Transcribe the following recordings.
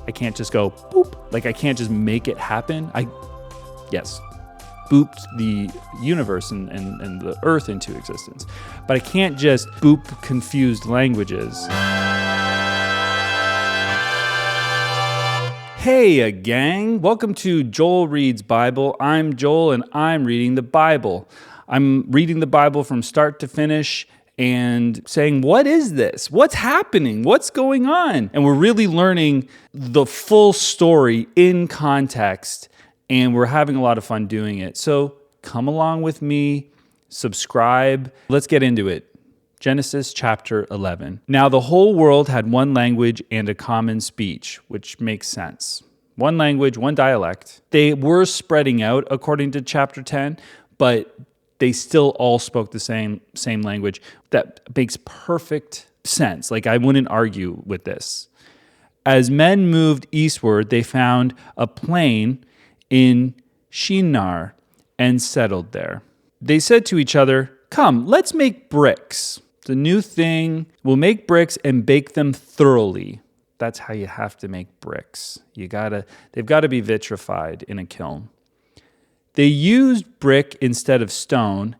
I can't just go boop. Like I can't just make it happen. Yes, booped the universe and the earth into existence. But I can't just boop confused languages. Hey, gang. Welcome to Joel Reads Bible. I'm Joel, and I'm reading the Bible. I'm reading the Bible from start to finish and saying, what is this? What's happening? What's going on? And we're really learning the full story in context, and we're having a lot of fun doing it. So come along with me, subscribe. Let's get into it. Genesis chapter 11. Now the whole world had one language and a common speech, which makes sense. One language, one dialect. They were spreading out according to chapter 10, but they still all spoke the same language. That makes perfect sense. Like I wouldn't argue with this. As men moved eastward, they found a plain in Shinar and settled there. They said to each other, "Come, let's make bricks. The new thing, we'll make bricks and bake them thoroughly." That's how you have to make bricks. They've got to be vitrified in a kiln. They used brick instead of stone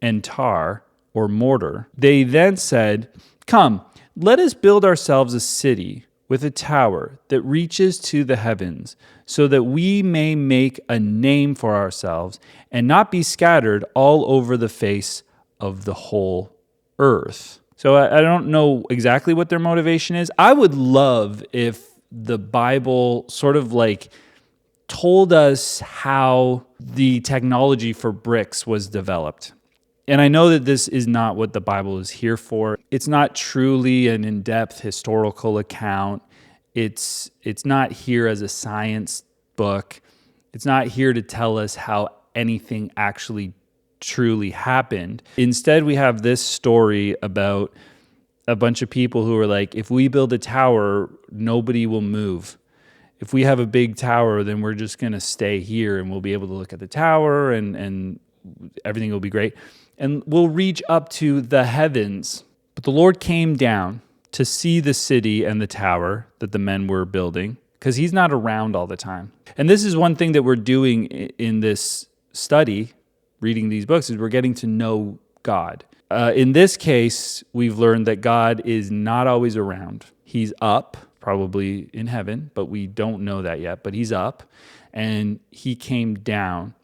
and tar or mortar. They then said, "Come, let us build ourselves a city with a tower that reaches to the heavens, so that we may make a name for ourselves and not be scattered all over the face of the whole earth." So I don't know exactly what their motivation is. I would love if the Bible sort of like told us how the technology for bricks was developed. And I know that this is not what the Bible is here for. It's not truly an in-depth historical account. It's not here as a science book. It's not here to tell us how anything actually truly happened. Instead, we have this story about a bunch of people who are like, if we build a tower, nobody will move. If we have a big tower, then we're just going to stay here and we'll be able to look at the tower and everything will be great. And we'll reach up to the heavens. But the Lord came down to see the city and the tower that the men were building, because he's not around all the time. And this is one thing that we're doing in this study, reading these books, is we're getting to know God. In this case, we've learned that God is not always around. He's up, probably in heaven, but we don't know that yet. But he's up, and he came down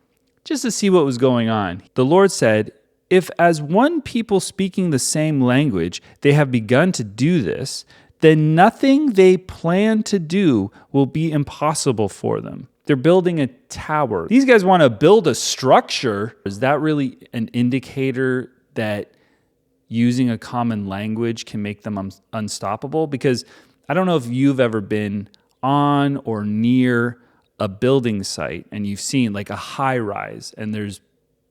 just to see what was going on. The Lord said, "If as one people speaking the same language, they have begun to do this, then nothing they plan to do will be impossible for them." They're building a tower. These guys want to build a structure. Is that really an indicator that using a common language can make them unstoppable? Because I don't know if you've ever been on or near a building site and you've seen like a high rise and there's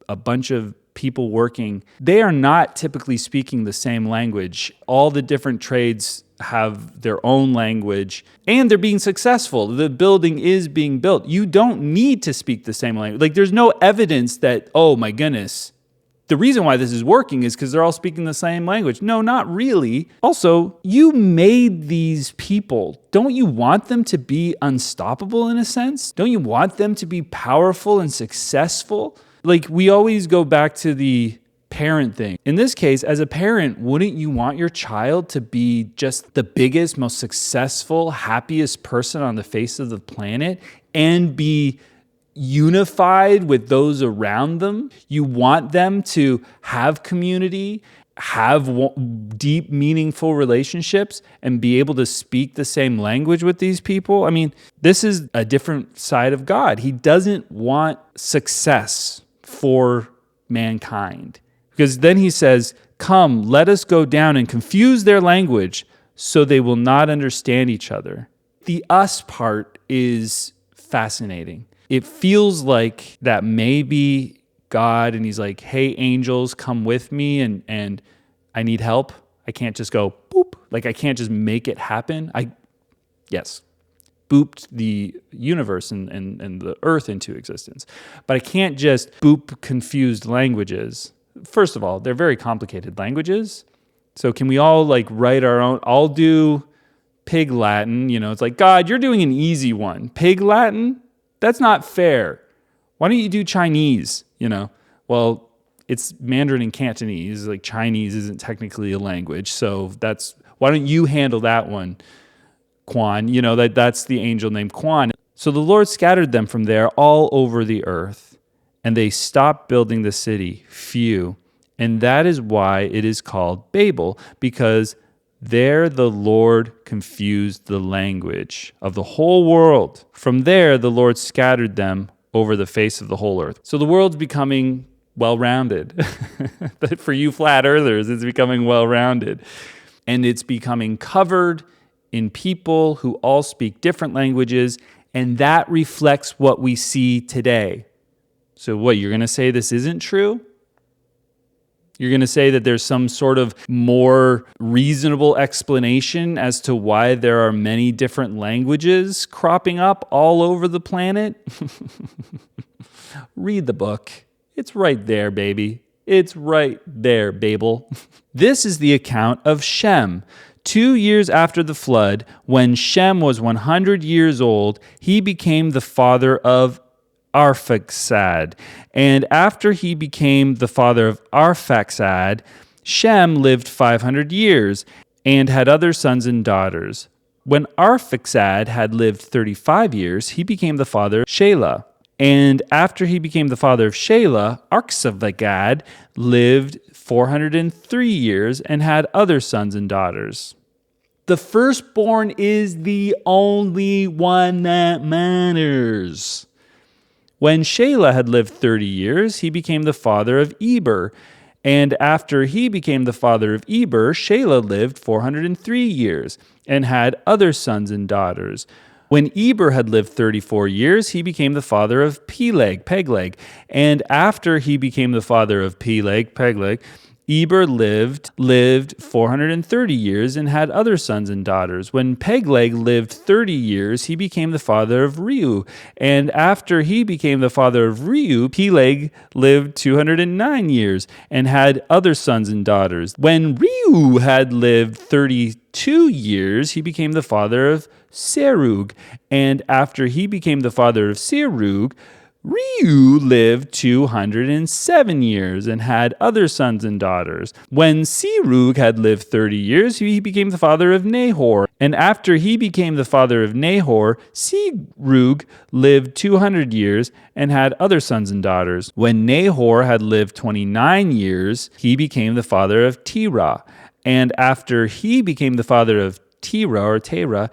a bunch of people working. They are not typically speaking the same language. All the different trades have their own language and they're being successful. The building is being built. You don't need to speak the same language. Like there's no evidence that, oh my goodness, the reason why this is working is because they're all speaking the same language. No, not really. Also, you made these people. Don't you want them to be unstoppable in a sense? Don't you want them to be powerful and successful? Like we always go back to the parent thing. In this case, as a parent, wouldn't you want your child to be just the biggest, most successful, happiest person on the face of the planet and be unified with those around them? You want them to have community, have deep, meaningful relationships, and be able to speak the same language with these people. I mean, this is a different side of God. He doesn't want success for mankind. Because then he says, "Come, let us go down and confuse their language so they will not understand each other." The us part is fascinating. It feels like that maybe God, and he's like, "Hey, angels, come with me, and I need help. I can't just go boop. Like I can't just make it happen." Yes, booped the universe and the earth into existence. But I can't just boop confused languages. First of all, they're very complicated languages. So can we all like write our own? I'll do Pig Latin. It's like, God, you're doing an easy one. Pig Latin? That's not fair. Why don't you do Chinese? Well, it's Mandarin and Cantonese. Like Chinese isn't technically a language. So why don't you handle that one, Quan? That's the angel named Quan. So the Lord scattered them from there all over the earth, and they stopped building the city, few. And that is why it is called Babel, because there the Lord confused the language of the whole world. From there, the Lord scattered them over the face of the whole earth. So the world's becoming well-rounded. But for you flat earthers, it's becoming well-rounded. And it's becoming covered in people who all speak different languages, and that reflects what we see today. So what, you're going to say this isn't true? You're going to say that there's some sort of more reasonable explanation as to why there are many different languages cropping up all over the planet? Read the book. It's right there, baby. It's right there, Babel. This is the account of Shem. 2 years after the flood, when Shem was 100 years old, he became the father of Arphaxad. And after he became the father of Arphaxad, Shem lived 500 years and had other sons and daughters. When Arphaxad had lived 35 years, he became the father of Shelah. And after he became the father of Shelah, Arphaxad lived 403 years and had other sons and daughters. The firstborn is the only one that matters. When Shelah had lived 30 years, he became the father of Eber. And after he became the father of Eber, Shelah lived 403 years and had other sons and daughters. When Eber had lived 34 years, he became the father of Peleg. And after he became the father of Peleg, Eber lived 430 years and had other sons and daughters. When Peleg lived 30 years, he became the father of Reu. And after he became the father of Reu, Peleg lived 209 years and had other sons and daughters. When Reu had lived 32 years, he became the father of Serug. And after he became the father of Serug, Reu lived 207 years and had other sons and daughters. When Serug had lived 30 years, he became the father of Nahor. And after he became the father of Nahor, Serug lived 200 years and had other sons and daughters. When Nahor had lived 29 years, he became the father of Terah. And after he became the father of Terah,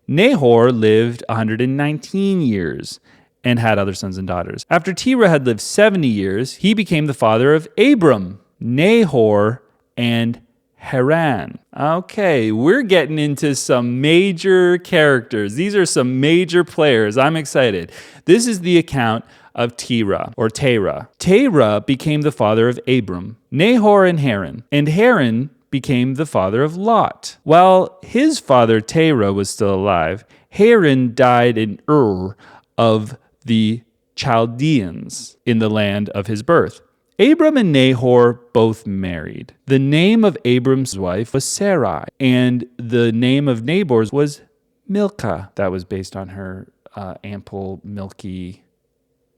Nahor lived 119 years and had other sons and daughters. After Terah had lived 70 years, he became the father of Abram, Nahor, and Haran. Okay, we're getting into some major characters. These are some major players. I'm excited. This is the account of Terah, or Terah. Terah became the father of Abram, Nahor, and Haran became the father of Lot. While his father Terah was still alive, Haran died in Ur of the Chaldeans in the land of his birth. Abram and Nahor both married. The name of Abram's wife was Sarai, and the name of Nabor's was Milcah. That was based on her ample, milky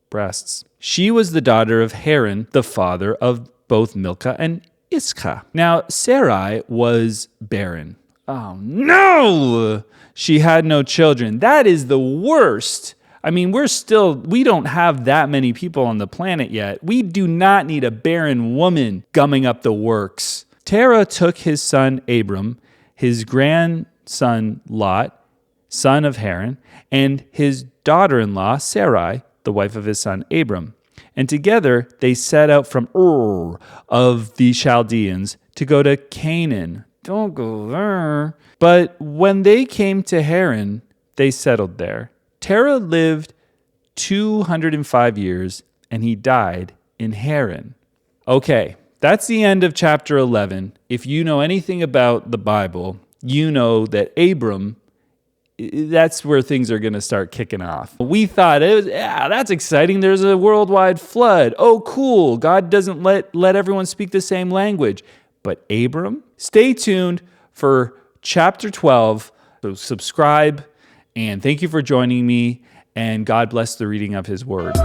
breasts. She was the daughter of Haran, the father of both Milcah and Iscah. Now, Sarai was barren. Oh, no! She had no children. That is the worst. I mean, we don't have that many people on the planet yet. We do not need a barren woman gumming up the works. Terah took his son Abram, his grandson Lot, son of Haran, and his daughter-in-law Sarai, the wife of his son Abram. And together they set out from Ur of the Chaldeans to go to Canaan. Don't go there. But when they came to Haran, they settled there. Terah lived 205 years, and he died in Haran. Okay, that's the end of chapter 11. If you know anything about the Bible, you know that Abram, that's where things are going to start kicking off. We thought, that's exciting. There's a worldwide flood. Oh, cool. God doesn't let everyone speak the same language. But Abram, stay tuned for chapter 12 So subscribe, and thank you for joining me, and God bless the reading of his word.